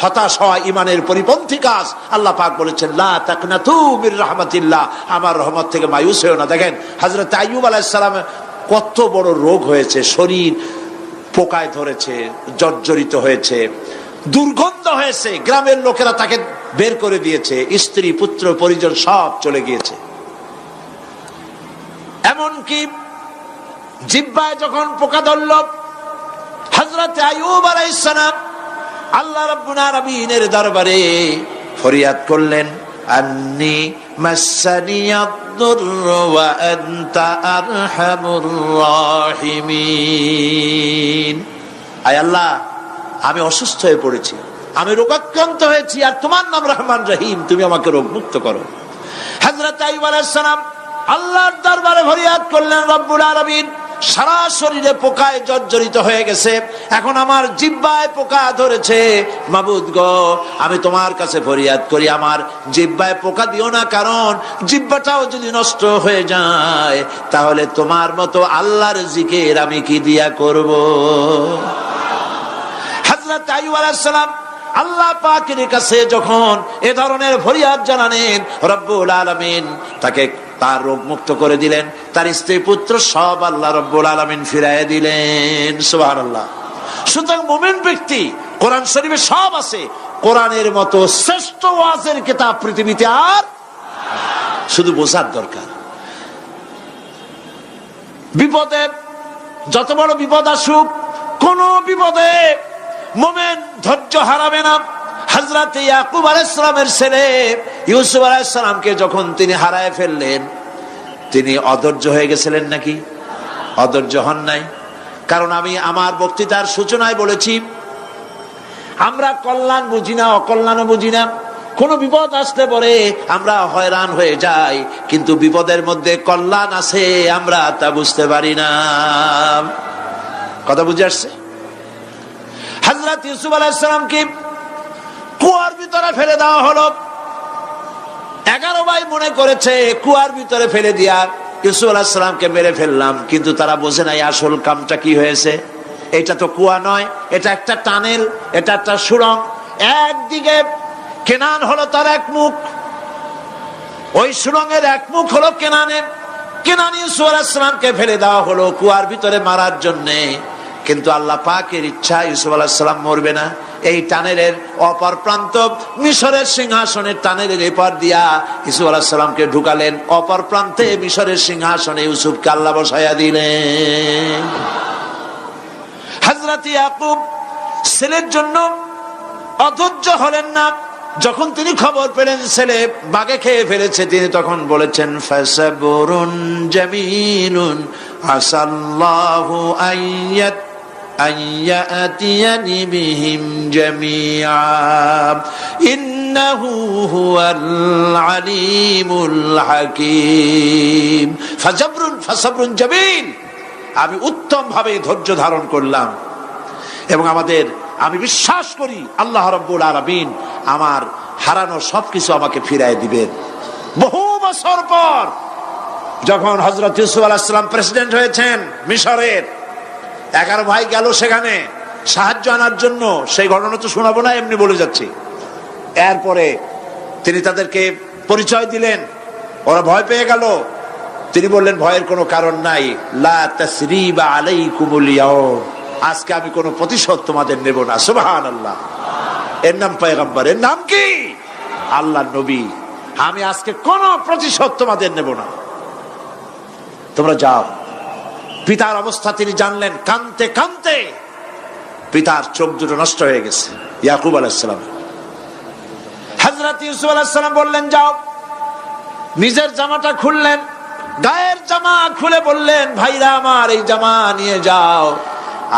হতাশ হওয়া ইমানের পরিপন্থী কাজ। আল্লাহ পাক বলেছেন লা তাকনাতু মির রাহমাতিল্লাহ, আমার রহমত থেকে মায়ুস হও না। দেখেন হযরত আইয়ুব আলাইহিস সালাম কত বড় রোগ হয়েছে, শরীর পোকায় ধরেছে, জর্জরিত হয়েছে, দুর্গন্ধ হয়েছে, গ্রামের লোকেরা তাকে বের করে দিয়েছে, স্ত্রী পুত্র পরিজন সব চলে গিয়েছে। এমনকি জিহ্বায় যখন পোকা ধরল, হযরত আইয়ুব আলাইহিস সালাম আল্লাহ রাব্বুল আলামিনের দরবারে ফরিয়াদ করলেন, আন্নী মাসসানিয়াদ-দুররু ওয়া আনতা আরহামুর রাহিমিন। আয় আল্লাহ, আমি অসুস্থ হয়ে পড়েছি, আমি রোগাক্রান্ত হয়েছি, আর তোমার নাম রহমান রহিম, তুমি আমাকে রোগ মুক্ত করো। হযরত আইয়ুব আলাইহিস সালাম আল্লাহর দরবারে ফরিয়াদ করলেন, রব্বুল আলামিন সারা শরীরে পোকায় জর্জরিত হয়ে গেছে, এখন আমার জিহ্বায় পোকা ধরেছে, মাবুদ গো আমি তোমার কাছে ফরিয়াদ করি, আমার জিহ্বায় পোকা দিও না, কারণ জিহ্বাটাও যদি নষ্ট হয়ে যায় তাহলে তোমার মতো আল্লাহর জিকির আমি কি দিয়া করব। হযরত আইয়ুব আলাইহিস সালাম আল্লাহ পাকের কাছে যখন এ ধরনের ফরিয়াদ জানালেন, রব্বুল আলামিন তাকে তার রোগ মুক্ত করে দিলেন, তার স্ত্রী পুত্র সব আল্লাহ রব্বুল আলামিন ফিরাইয়া দিলেন। সুবহানাল্লাহ। সুতরাং মুমিন ব্যক্তি, কোরআন শরীফে সব আছে, কোরআনের মতো শ্রেষ্ঠ ওয়াজের কিতাব পৃথিবীতে আর শুধু বোঝার দরকার। বিপদে যত বড় বিপদ আসুক, কোন বিপদে মুমিন ধৈর্য হারাবে না। হযরত ইয়াকুব আলাইহিস সালামের ছেলে ইউসুফ আলাইহিস সালামকে যখন তিনি হারায় ফেললেন, তিনি অধৈর্য হয়ে গেছিলেন নাকি? অধৈর্য হন নাই। কারণ আমি আমার বক্তৃতার সূচনায় বলেছি, আমরা কল্যাণ বুঝি না, অকল্যাণও বুঝি না। কোন বিপদ আসতে পরে আমরা হয়রান হয়ে যাই, কিন্তু বিপদের মধ্যে কল্যাণ আছে আমরা তা বুঝতে পারি না। কথা বুঝে আসছে? হযরত ইউসুফ আলাইহিস সালামকে কুয়ার ভিতরে ফেলে দেওয়া হলো। 11 ভাই মনে করেছে কুয়ার ভিতরে ফেলে দিয়া ইউসুফ আলাইহিস সালামকে মেরে ফেললাম, কিন্তু তারা বোঝে নাই আসল কামটা কি হয়েছে। এটা তো কুয়া নয়, এটা একটা টানেল, এটা একটা সুড়ঙ্গ। একদিকে কেনান হলো তার এক মুখ, ওই সুড়ঙ্গের এক মুখ হলো কেনানের। কেনান ইউসুফ আলাইহিস সালামকে ফেলে দেওয়া হলো কুয়ার ভিতরে মারার জন্যে, কিন্তু আল্লাহ পাকের ইচ্ছা ইউসুফ আলাইহিস সালাম মরবে না। এই টানেলের অপর প্রান্ত মিশরের সিংহাসনের টানেলের এপার দিয়া ইউসুফ আলাইহিস সালামকে ঢুকালেন, অপর প্রান্তে মিশরের সিংহাসনে ইউসুফকে আল্লাহ বসাইয়া দিলেন। হযরত ইয়াকুব ছেলের জন্য অধৈর্য হলেন না। যখন তিনি খবর পেলেন ছেলে বাঘে খেয়ে ফেলেছে, তিনি তখন বলেছেন, ফাসাবুরুন জামিলুন আসাল্লাহু আইয়াতিয়ানি বিহিম জামিআ ইন্নাহু হুয়াল আলিমুল হাকীম। ফাসাবরুন জামিল, আমি উত্তম ভাবে ধৈর্য ধারণ করলাম, এবং আমি বিশ্বাস করি আল্লাহ রাব্বুল আলামিন আমার হারানো সবকিছু আমাকে ফিরায় দিবেন। বহু বছর পর যখন হযরত ইউসুফ আলাইহিস সালাম প্রেসিডেন্ট হয়েছেন মিশরের, 11 ভাই গেল সেখানে সাহায্য আনার জন্য। সেই ঘটনা তো শোনাবো না, এমনি বলে যাচ্ছি। এরপরে তিনি তাদেরকে পরিচয় দিলেন, ওরা ভয় পেয়ে গেল। তিনি বললেন, ভয়ের কোনো কারণ নাই, লা তাসরিবা আলাইকুমুল ইয়াউম, আজকে আমি কোনো প্রতিশোধ তোমাদের নেব না। সুবহানাল্লাহ। এর নাম পয়গম্বর, এর নাম কি? আল্লাহর নবী। আমি আজকে কোনো প্রতিশোধ তোমাদের নেব না, তোমরা যাও। পিতার অবস্থা তিনি জানলেন, কাঁদতে কাঁদতে পিতার চোখ দুটো নষ্ট হয়ে গেছে। ইয়াকুব আলাইহিস সালাম, হযরত ইউসুফ আলাইহিস সালাম বললেন, যাও। নিজের জামাটা খুললেন, গায়ের জামা খুলে বললেন, ভাইরা আমার এই জামা নিয়ে যাও,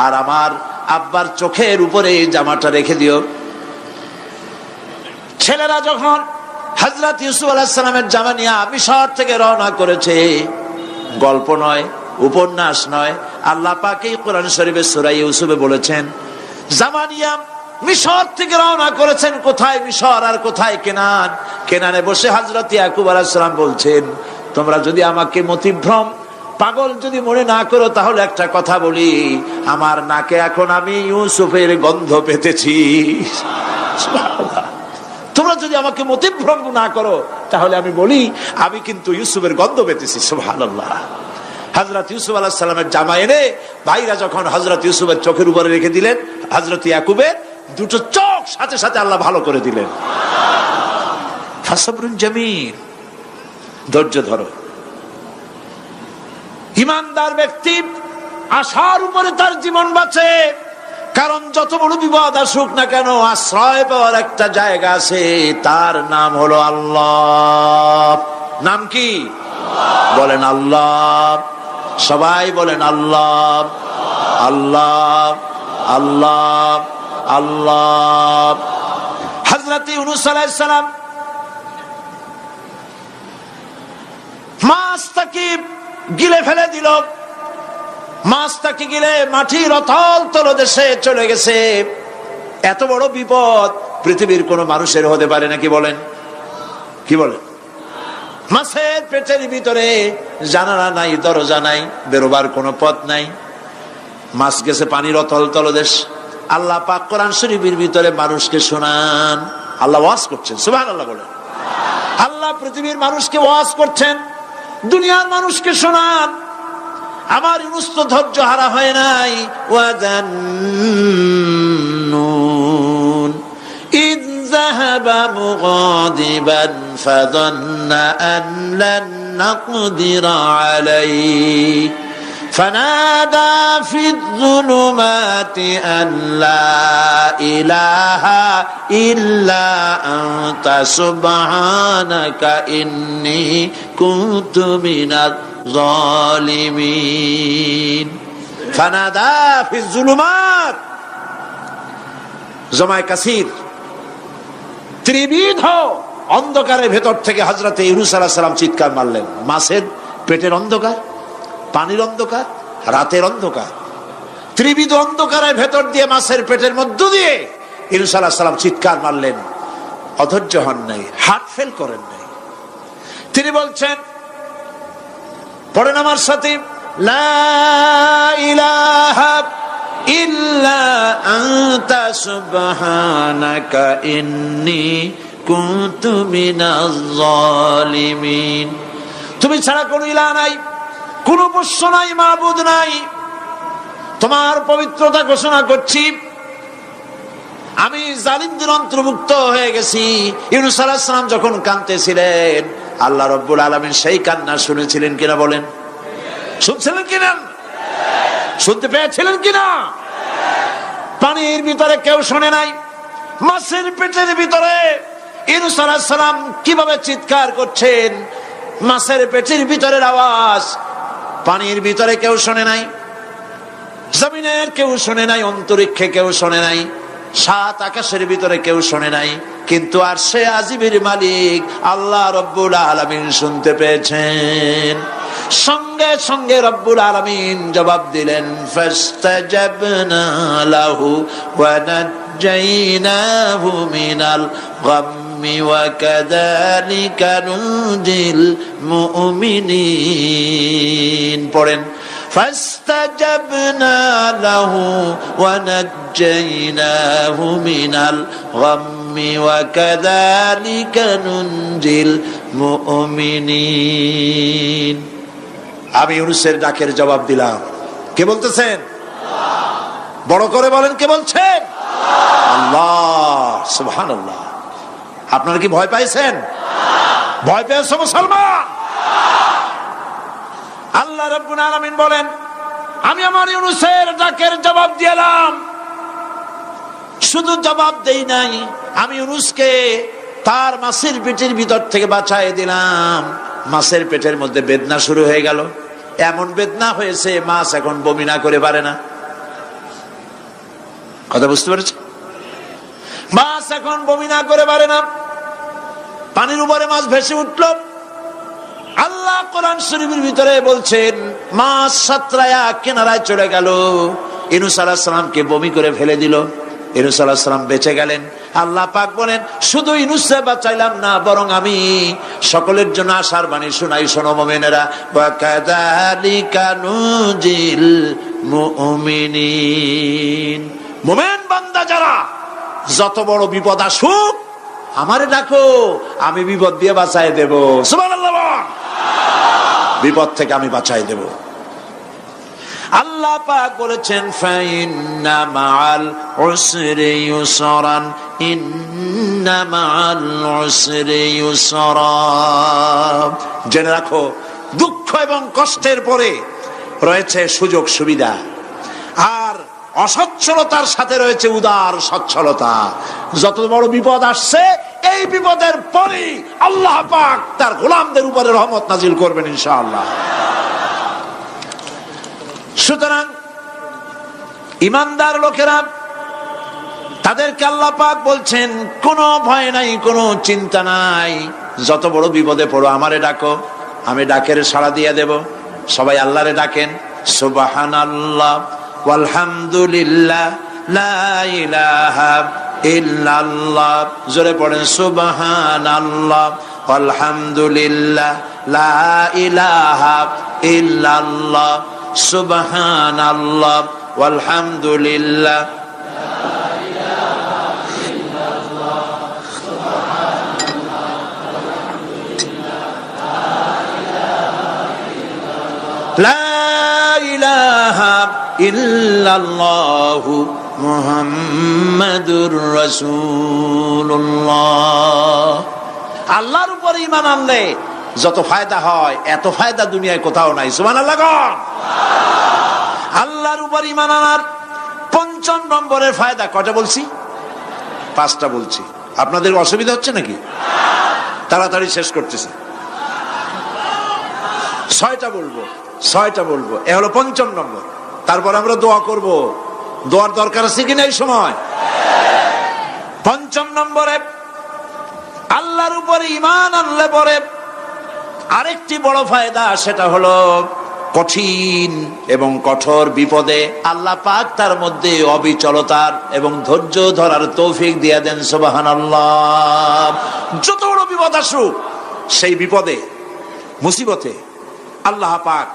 আর আমার আব্বার চোখের উপরে এই জামাটা রেখে দিও। ছেলেরা যখন হযরত ইউসুফ আলাইহিস সালামের জামা নিয়ে মিশর থেকে রওনা করেছে, গল্প নয়, উপন্যাস নয়, আল্লাহ পাক এই কোরআন শরীফে সূরা ইউসুফে বলেছেন, জামা নিয়ে মিশর থেকে রওনা করেছেন। কোথায় মিশর আর কোথায় কেনান? কেনানে বসে হযরত ইয়াকুব আলাইহিস সালাম বলছেন, তোমরা যদি আমাকে মতিভ্রম পাগল যদি মনে না করো, তাহলে একটা কথা বলি, আমার নাকে এখন আমি ইউসুফের গন্ধ পেতেছি। সুবহানাল্লাহ। তোমরা যদি আমাকে মতিভ্রম না করো তাহলে আমি বলি আমি কিন্তু ইউসুফের গন্ধ পেতেছি। সুবহানাল্লাহ। হযরত ইউসুফ আলাইহিস সালামের জামা এনে ভাইরা যখন হযরত ইউসুফের চোখের উপরে রেখে দিলেন, হযরত ইয়াকুবের দুটো চোখ সাথে সাথে আল্লাহ ভালো করে দিলেন। ফাসবরুন জামিল, ধৈর্য ধরো। ঈমানদার ব্যক্তি আশার উপরে তার জীবন বাঁচে, কারণ যত বড় বিপদ আসুক না কেন আশ্রয় পাওয়ার একটা জায়গা আছে, তার নাম হলো আল্লাহ। নাম কি? বলেন আল্লাহ। সবাই বলেন আল্লাহ আল্লাহ আল্লাহ আল্লাহ। হযরত ইউনূস আলাইহিস সালাম মাছটাকে গিলে ফেলে দিল, মাছটাকে গিলে মাটির অতল তলদেশে চলে গেছে। এত বড় বিপদ পৃথিবীর কোন মানুষের হতে পারে নাকি? বলেন, কি বলেন? মাছের পেটের ভিতরে জানালা নাই, দরজা নাই, বেরোবার কোনো পথ নাই, মাছ গেছে পানির অতল তলদেশ। আল্লাহ পাক কোরআন শরীফের ভিতরে মানুষকে শোনান, আল্লাহ ওয়াজ করছেন। সুবহানাল্লাহ বলেন। আল্লাহ পৃথিবীর মানুষকে ওয়াজ করছেন, দুনিয়ার মানুষকে শোনান। আমার ইউনূস তো ধৈর্য হারা হয় নাই। ওয়াযান্নুন ইয যাহাবা মুগাদিবান ফাযান্না আন লান নাকদিরা আলাইহি ফানাদা ফিয-যুলুমাতি আন লা ইলাহা ইল্লা আনতা সুবহানাকা ইন্নী কুনতু মিনাজ জালিমিন। ফানাদা ফিয-যুলুমাত, জমায়ে কাসির, ত্রিবিধ অন্ধকারের ভেতর থেকে হযরত ইউনূস আলাইহিস সালাম চিৎকার মারলেন। মাছের পেটের অন্ধকার, পানির অন্ধকার, রাতের অন্ধকার, ত্রিবিধ অন্ধকারের ভেতর দিয়ে মাছের পেটের মধ্য দিয়ে ইউনূস আলাইহিস সালাম চিৎকার মারলেন। অধৈর্য হন নাই, হার্ট ফেল করেন নাই। তিনি বলছেন, পড়েন আমার সাথে, লা ইলাহা ইল্লা আনতা সুবহানাকা ইন্নী কুনতু মিনাজ জালিমিন। তুমি ছাড়া কোনো ইলাহ নাই, কোনো পোষ্য নাই, মাবুদ নাই। তোমার পবিত্রতা ঘোষণা করছি, আমি জালিমদের অন্তর্ভুক্ত হয়ে গেছি। ইউনূস আলাইহিস সালাম যখন কাঁদতেছিলেন, আল্লাহ রাব্বুল আলামিন সেই কান্না শুনেছিলেন কিনা? বলেন, শুনছিলেন কিনা? শুনতে পেয়েছিলেন কিনা? পানির ভিতরে কেউ শোনে নাই, মাছের পেটের ভিতরে ইউনূস আলাইহিস সালাম কিভাবে চিৎকার করছেন, মাছের পেটের ভিতরের আওয়াজ পানির ভিতরে কেউ শোনে নাই, জমিনের কেউ শোনে নাই, অন্তরিক্ষে কেউ শোনে নাই, সাত আকাশের ভিতরে কেউ শোনে নাই, কিন্তু আরশে আজিমের মালিক আল্লাহ রব্বুল আলামিন শুনতে পেয়েছেন। সঙ্গে সঙ্গে রব্বুল আলামিন জবাব দিলেন, ফাস্তাজাবনা লাহু ওয়া নাজ্জাইনাহু মিনাল গাম্মি ওয়া কাযালিকা নুজিল মুমিনিন। পড়েন, ফাস্তাজাবনা লাহু ওয়া নাজ্জাইনাহু মিনাল গাম্মি ওয়া কাযালিকা নুজিল মুমিনিন। আমি ইউনূসের ডাকের জবাব দিলাম। কে বলতেছেন? বড় করে বলেন, কে বলছেন? আল্লাহ। সুবহানাল্লাহ। আপনারা কি ভয় পাইছেন? ভয় পেয়েছো মুসলমান? আল্লাহ রাব্বুল আলামিন বলেন, আমি আমার ইউনূসের ডাকের জবাব দিলাম। শুধু জবাব দেই নাই, আমি ইউনূসকে তার মাছের পেটের ভিতর থেকে বাঁচায় দিলাম। মাছের পেটের মধ্যে বেদনা শুরু হয়ে গেল, এমন বেদনা হয়েছে মাছ এখন বমি না করে পারে না। কথা বুঝতে পেরেছে? মাছ এখন বমি না করে পারে না। পানির উপরে মাছ ভেসে উঠল। আল্লাহ কোরআন শরীফের ভিতরে বলছেন, মাছ সাতরায়া কিনারায় চলে গেল, ইউনূস আলাইহিস সালামকে বমি করে ফেলে দিল। ইউনূস আলাইহিস সালাম বেঁচে গেলেন। আল্লাহ পাক বলেন, শুধু ইউনূসকে বাঁচাইলাম না, বরং আমি সকলের জন্য আশার বাণী শোনাই। শোনো মুমিনেরা, ওয়া কাযালিকা নুজিল মুমিনিন। মুমিন বান্দা যারা যত বড় বিপদ আসুক আমারে ডাকো, আমি বিপদ দিয়ে বাঁচাই দেব। সুবহানাল্লাহ, বিপদ থেকে আমি বাঁচাই দেব। আল্লাহ পাক বলেছেন ফাইন্না মাআল উসরি ইউসরান, ইন্না মাআল উসরি ইউসরা। জেনে রাখো, দুঃখ এবং কষ্টের পরে রয়েছে সুযোগ সুবিধা, আর অসচ্ছলতার সাথে রয়েছে উদার সচ্ছলতা। যত বড় বিপদ আসছে এই বিপদের পরেই আল্লাহ পাক তার গোলামদের উপরে রহমত নাজিল করবেন ইনশাআল্লাহ। সুতরাং ঈমানদার লোকেরা, তাদেরকে আল্লাহ পাক বলছেন কোনো ভয় নাই, কোনো চিন্তা নাই, যত বড় বিপদে পড়ো আমারে ডাকো, আমি ডাকের সাড়া দিয়ে দেব। সবাই আল্লাহরে ডাকেন, সুবহানাল্লাহ ওয়ালহামদুলিল্লাহ লা ইলাহা ইল্লাল্লাহ। জোরে পড়েন সুবহানাল্লাহ ওয়ালহামদুলিল্লাহ লা ইলাহা ইল্লাল্লাহ, সুবহানাল্লাহ ওয়ালহামদুলিল্লাহ লা ইলাহা ইল্লাল্লাহু মুহাম্মাদুর রাসূলুল্লাহ। আল্লাহর উপর ঈমান আনলে যত ফায়দা হয় এত ফায়দা দুনিয়ায় কোথাও নাই। সুবহানাল্লাহ। আল্লাহর উপর ঈমান আনার ৫ম নম্বরের ফায়দা কয়টা বলছি? 5টা বলছি। আপনাদের অসুবিধা হচ্ছে নাকি? তাড়াতাড়ি শেষ করতেছি। 6টা বলবো, 6টা বলবো। এ হলো ৫ম নম্বর। তারপর আমরা দোয়া করব। দোয়ার দরকার আছে কিনা এই সময়? ৫ম নম্বরে আল্লাহর উপরে ঈমান আনলে পরে আরেকটি বড় ফায়দা, সেটা হলো কঠিন এবং কঠোর বিপদে আল্লাহ পাক তার মধ্যে অবিচলতার এবং ধৈর্য ধরার তৌফিক দিয়ে দেন। সুবহানাল্লাহ। যত বড় বিপদ আসুক সেই বিপদে মুসিবতে আল্লাহ পাক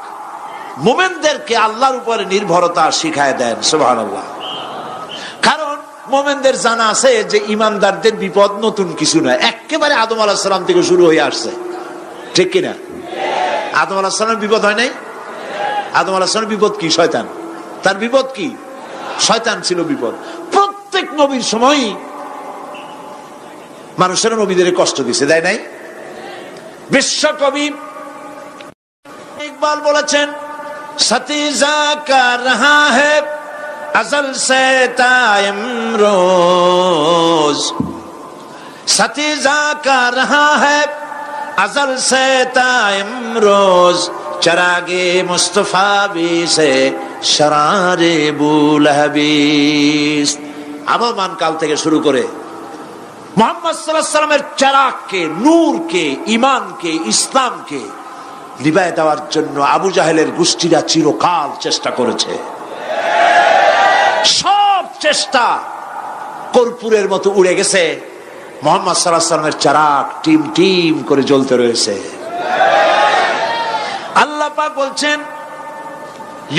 মুমিনদেরকে আল্লাহর উপরে নির্ভরতা শিখায় দেন। সুবহানাল্লাহ। কারণ মুমিনদের জানা আছে যে ঈমানদারদের বিপদ নতুন কিছু নয়, একেবারে আদম আলাইহিস সালাম থেকে শুরু হয়ে আসছে। ঠিক কিনা? আদম আলাইহিস সালামের বিপদ হয় নাই? আদম আলাইহিস সালামের বিপদ কি? শয়তান। তার বিপদ কি? শয়তান ছিল বিপদ। প্রত্যেক নবীর সময় মানুষের নবীদের কষ্ট দিছে, দেয় নাই? বিশ্বকবি ইকবাল বলেছেন, সতীজা কা রহা হ্যায় अज़ल से तायम रोज, सतीजा का रहा है अज़ल से तायम रोज, चरागे मुस्तफा भी से शरारे बुलहबीस। আবহমান কাল থেকে শুরু করে মুহাম্মদ সাল্লাল্লাহু আলাইহি ওয়াসাল্লামের চারাগকে, নূরকে, ঈমানকে, ইসলামকে নিভায় দেওয়ার জন্য আবু জাহেলের গোষ্ঠীরা চিরকাল চেষ্টা করেছে। সব চেষ্টা কর্পূরের মতো উড়ে গেছে, মুহাম্মদ সাল্লাল্লাহু আলাইহি ওয়াসাল্লামের চারাগ টিম টিম করে জ্বলতে রয়েছে। আল্লাহ পাক বলছেন,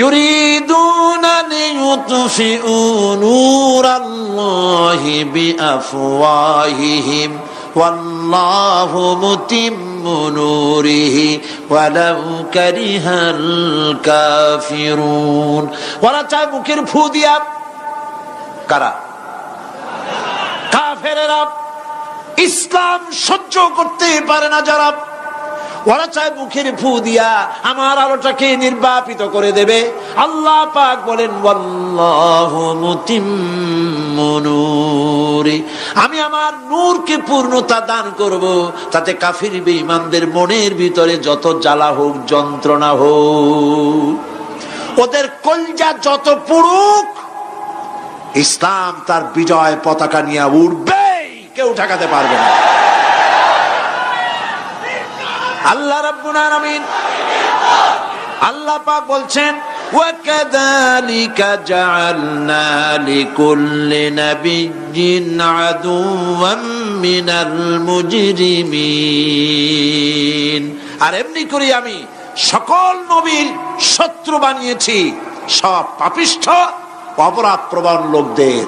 ইউরিদুনা লিইউতফিউ নূরাল্লাহি বিআফওয়াহিহিম ওয়াল্লাহু মুতিম্মু নূরিহি ওয়ালাউ কারিহাল কাফিরুন। ওরা চায় মুখের ফু দিয়া, কারা? কাফেরেরা। ইসলাম সহ্য করতে পারে না যারা, ওরা চায় মুখের ফু দিয়া আমার আলোটাকে নির্বাপিত করে দেবে। আল্লাহ পাক বলেন, ওয়াল্লাহু মুতিম্মু নূরি, আমি আমার নূরকে পূর্ণতা দান করব, তাতে কাফির বেঈমানদের মনের ভিতরে যত জ্বালা হোক, যন্ত্রণা হোক, ওদের কলজা যত পুড়ুক, ইসলাম তার বিজয় পতাকা নিয়ে উঠবে, কেউ ঠেকাতে পারবে না। আল্লাহ রাব্বুল আলামিন, আল্লাহ পাক বলছেন, ওয়াকাযালিকা জাআলনা লিকুল্লি নাবিয়্যিন আদুওয়াম মিনাল মুজরিমিন। আর এমনি করে আমি সকল নবীর শত্রু বানিয়েছি সব পাপিষ্ঠ অপরাধ প্রবণ লোকদের।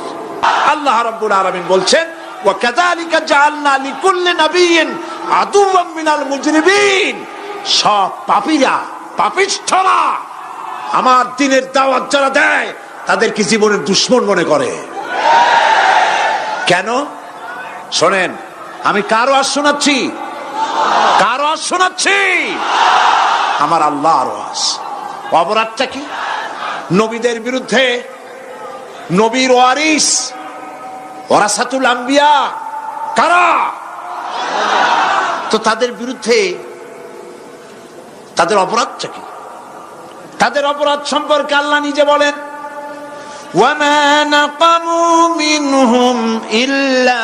আল্লাহ রাব্বুল আলামিন বলছেন ওয়া কাযালিকা জাআলনা লিকুল্লি নাবিয়্যিন আদুওয়াম মিনাল মুজরিমিন। সব পাপীরা, পাপিষ্ঠরা আমার দ্বীনের দাওয়াত যারা দেয় তাদেরকে জীবনের দুশমন মনে করে। কেন? শোনেন, আমি কার ওয়াজ শোনাচ্ছি? কার ওয়াজ শোনাচ্ছি? আমার আল্লাহর ওয়াজ। অপরাধটা কি? নবীদের বিরুদ্ধে, নবীর ওয়ারিস ওয়ারাসাতুল আম্বিয়া কারা, তো তাদের বিরুদ্ধে তাদের অপরাধটা কি? তাদের অপরাধ সম্পর্কে আল্লাহ নিজে বলেন ওয়ামা নাকামু মিনহুম ইল্লা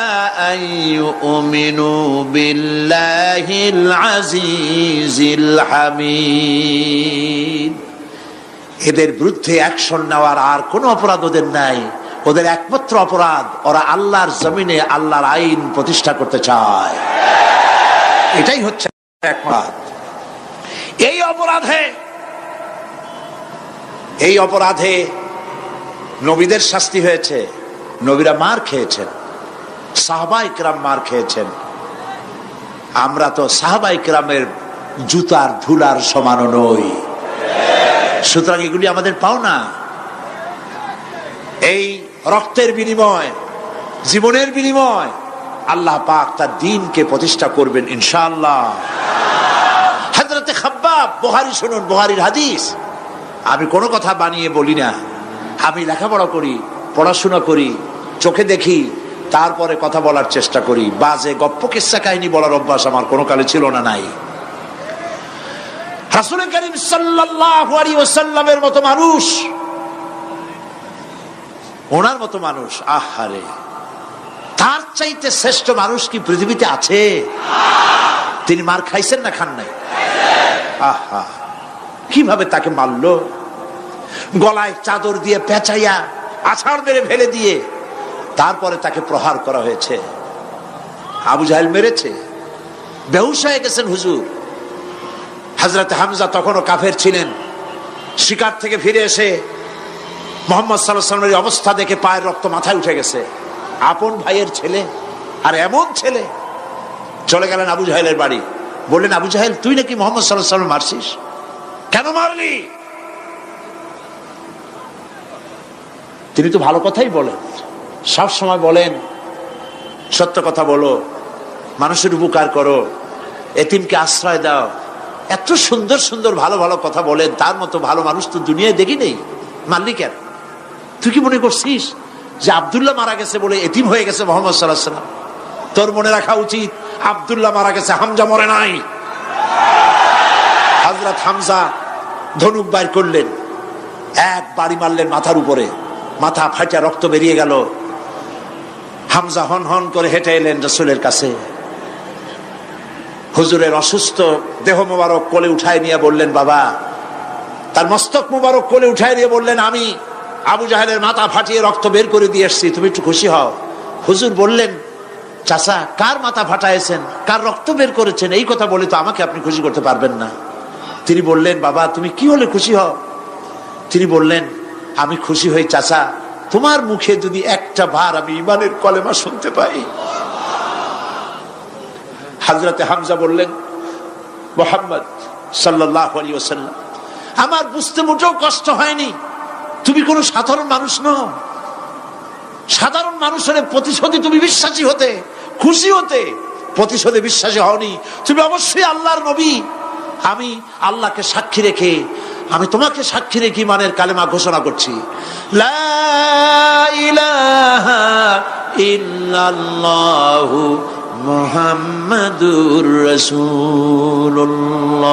আন ইউমিনু বিল্লাহিল আজিজিল হামিদ। এদের বিরুদ্ধে অ্যাকশন নেওয়ার আর কোনো অপরাধ ওদের নাই। ওদের একমাত্র অপরাধ, ওরা আল্লাহর জমিনে আল্লাহর আইন প্রতিষ্ঠা করতে চায়। এটাই হচ্ছে অপরাধ। এই অপরাধে নবীদের শাস্তি হয়েছে। নবীরা মার খেয়েছেন, সাহাবায়ে কেরাম মার খেয়েছেন। আমরা তো সাহাবায়ে কেরামের জুতার ধুলার সমানও নই। সুতরাং এগুলি আমাদের পাওনা। এই রক্তের বিনিময়, জীবনের বিনিময় আল্লাহ পাক তার দ্বীনকে প্রতিষ্ঠা করবেন ইনশাআল্লাহ। হযরতে খাব্বাব, বুখারী শুনুন, বুখারীর হাদিস। আমি কোনো কথা বানিয়ে বলি না। আমি লেখাপড়া করি, পড়াশোনা করি, চোখে দেখি, তারপরে কথা বলার চেষ্টা করি। বাজে গপ্প কিস্সা কাহিনী বলার অভ্যাস আমার কোনো কালে ছিল না, নাই। রাসূল করিম সাল্লাল্লাহু আলাইহি ওয়াসাল্লামের মতো মানুষ, ওনার মতো মানুষ, আহারে, তার চাইতে শ্রেষ্ঠ মানুষ কি পৃথিবীতে আছে? তিনি মার খাইছেন না খান নাই? আহা, কিভাবে তাকে মারলো! গলায় চাদর দিয়ে পেঁচাইয়া আছাড় মেরে ফেলে দিয়ে তারপরে তাকে প্রহার করা হয়েছে। আবু জাহেল মেরেছে, বেহুশ হয়ে গেছেন হুজুর। হযরত হামজা তখনও কাফের ছিলেন। শিকার থেকে ফিরে এসে মুহাম্মদ সাল্লাল্লাহু আলাইহি ওয়াসাল্লামের অবস্থা দেখে পায়ের রক্ত মাথায় উঠে গেছে। আপন ভাইয়ের ছেলে, আর এমন ছেলে। চলে গেলেন আবু জাহেলের বাড়ি, বললেন আবু জাহেল, তুই নাকি মুহাম্মদ সাল্লাল্লাহু আলাইহি ওয়াসাল্লাম মারছিস, কেন মারলি? তিনি তো ভালো কথাই বলেন, সব সময় বলেন সত্য কথা বলো, মানুষের উপকার করো, এতিমকে আশ্রয় দাও। এত সুন্দর সুন্দর ভালো ভালো কথা বলেন, তার মতো ভালো মানুষ তো দুনিয়ায় দেখি নেই। মারলি কেন? তুই কি মনে করছিস যে আব্দুল্লাহ মারা গেছে বলে এতিম হয়ে গেছে মুহাম্মদ সাল্লাল্লাহু আলাইহি ওয়াসাল্লাম? তোর মনে রাখা উচিত আব্দুল্লাহ মারা গেছে, হামজা মরে নাই। হযরত হামজা ধনুক বাইর করলেন, এক বাড়ি মারলেন মাথার উপরে, মাথা ফাটা রক্ত বেরিয়ে গেল। হামজা হন হন করে হেঁটে এলেন রাসূলের কাছে। হুজুরের অসুস্থ দেহ মোবারক কোলে উঠায় নিয়ে বললেন, বাবা, তার মস্তক মোবারক কোলে উঠায় নিয়ে বললেন, আমি আবু জাহেলের মাথা ফাটিয়ে রক্ত বের করে দিয়ে এসছি, তুমি একটু খুশি হও। হুজুর বললেন, চাচা, কার মাথা ফাটাইছেন, কার রক্ত বের করেছেন, এই কথা বলে তো আমাকে আপনি খুশি করতে পারবেন না। তিনি বললেন, বাবা, তুমি কি হলে খুশি হও? তিনি বললেন, আমি খুশি হই চাচা, তোমার মুখে যদি একটা বার আমি ঈমানের কলেমা শুনতে পাই। হযরতে হামজা বললেন, মুহাম্মদ সাল্লাল্লাহু আলাইহি ওয়াসাল্লাম, আমার বুঝতে মোটেও কষ্ট হয়নি, তুমি কোনো সাধারণ মানুষ নও। সাধারণ মানুষের প্রতিশোধে তুমি বিশ্বাসী হতে, খুশি হতে, প্রতিশোধে বিশ্বাসী হওনি। তুমি অবশ্যই আল্লাহর নবী। আমি আল্লাহকে সাক্ষী রেখে, আমি তোমাকে সাক্ষী রেখে ঈমানের কালেমা ঘোষণা করছি, লা ইলাহা ইল্লাল্লাহু মুহাম্মাদুর রাসূলুল্লাহ।